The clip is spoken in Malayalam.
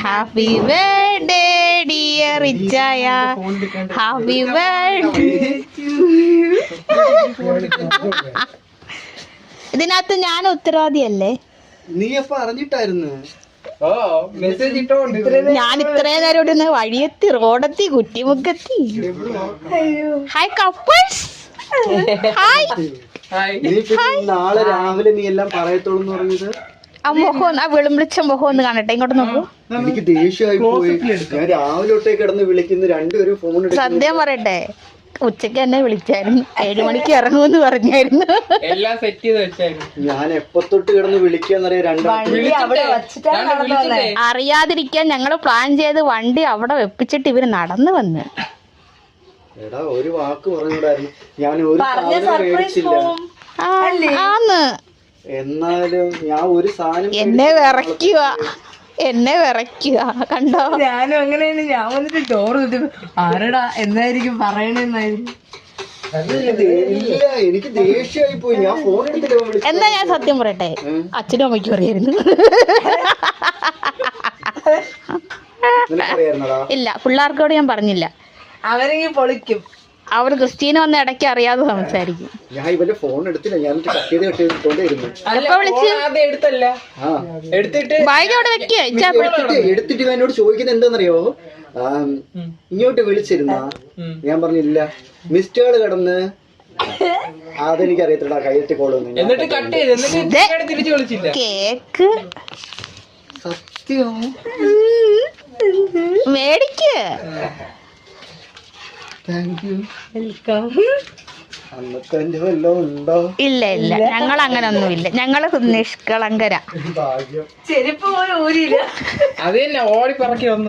ഹാപ്പി ബർത്ത്ഡേ ഡിയർ റിച്ചായ, ഹാപ്പി ബർത്ത്ഡേ. ഇതിനകത്ത് ഞാൻ ഉത്തരവാദിയല്ലേ? നീ അപ്പൊ അറിഞ്ഞിട്ടായിരുന്നു? ഞാൻ ഇത്രയും നേരം ഇവിടെ നിന്ന് വഴിയെത്തി, റോഡെത്തി, കുറ്റിമുക്കെത്തി. Hi couples, hi. നാളെ രാവിലെ നീ എല്ലാം പറയത്തോളൂ പറഞ്ഞത്. ആ മുഖം, ആ വിളിച്ച മുഖം ഒന്ന് കാണട്ടെ, ഇങ്ങോട്ട് നോക്കൂ. എനിക്ക് ദേഷ്യമായി പോയി. ഞാൻ രാവിലെ തൊട്ടേ കിടന്ന് വിളിക്കുന്നു, രണ്ടുപേരും ഫോൺ. സത്യം പറയട്ടെ, ഉച്ചക്ക് എന്നെ വിളിച്ചായിരുന്നു, 7 മണിക്ക് ഇറങ്ങുമെന്ന് പറഞ്ഞായിരുന്നു. എല്ലാം സെറ്റ് ചെയ്ത് വെച്ചായിരുന്നു. ഞാൻ എപ്പോ തൊട്ട് കിടന്ന് വിളിക്കാന്നറിയാം. അറിയാതിരിക്കാൻ ഞങ്ങള് പ്ലാൻ ചെയ്ത് വണ്ടി അവിടെ വെപ്പിച്ചിട്ട് ഇവര് നടന്നു വന്ന്. എടാ ഒരു വാക്ക് പറഞ്ഞൂടായിരുന്നു. ഞാൻ ഒരു സാധനം മേടിച്ചില്ല. ആന്ന് എന്നാലും ഞാൻ ഒരു സാധനം എന്നെ വിറയ്ക്കുക കണ്ടോ? ഞാനും അങ്ങനെയാണ്. ഞാൻ വന്നിട്ട് ഡോർ ആരടാ എന്നായിരിക്കും പറയണെന്നായിരുന്നു. ഇല്ല, എനിക്ക് ദേഷ്യമായി പോയി. ഞാൻ ഫോൺ എടുത്തിട്ട് എന്താ ഞാൻ സത്യം പറയട്ടെ, അച്ഛനും അമ്മയ്ക്കും അറിയായിരുന്നു. ഇല്ല, പിള്ളേർക്കോട് ഞാൻ പറഞ്ഞില്ല. അവരെങ്കിൽ പൊളിക്കും. അവർ ക്രിസ്റ്റീന വന്ന് ഇടയ്ക്ക് അറിയാതെ സംസാരിക്കും. ഞാൻ ഇവന്റെ ഫോൺ എടുത്തില്ല, ഞാൻ കട്ടിയതുകൊണ്ടിരുന്നു. ബാഗോടെ വെക്കുക. എടുത്തിട്ട് എന്നോട് ചോദിക്കുന്നത് എന്താണെന്നറിയോ? ഇങ്ങോട്ട് വിളിച്ചിരുന്ന ഞാൻ പറഞ്ഞില്ല, മിസ്റ്റേള് കിടന്ന്. അതെനിക്ക് അറിയത്തില്ല, കയ്യെത്തി കോളൊന്നും. കേക്ക് സത്യം മേടിക്ക്. അന്നത്തെ എന്റെ വല്ലതും ഉണ്ടോ? ഇല്ല, ഞങ്ങൾ അങ്ങനെ ഒന്നുമില്ല. ഞങ്ങള് നിഷ്കളങ്കര. ചെരുപ്പ് പോലും ഊരിയില്ല. അത് തന്നെ ഓടി പറക്കി വന്നു.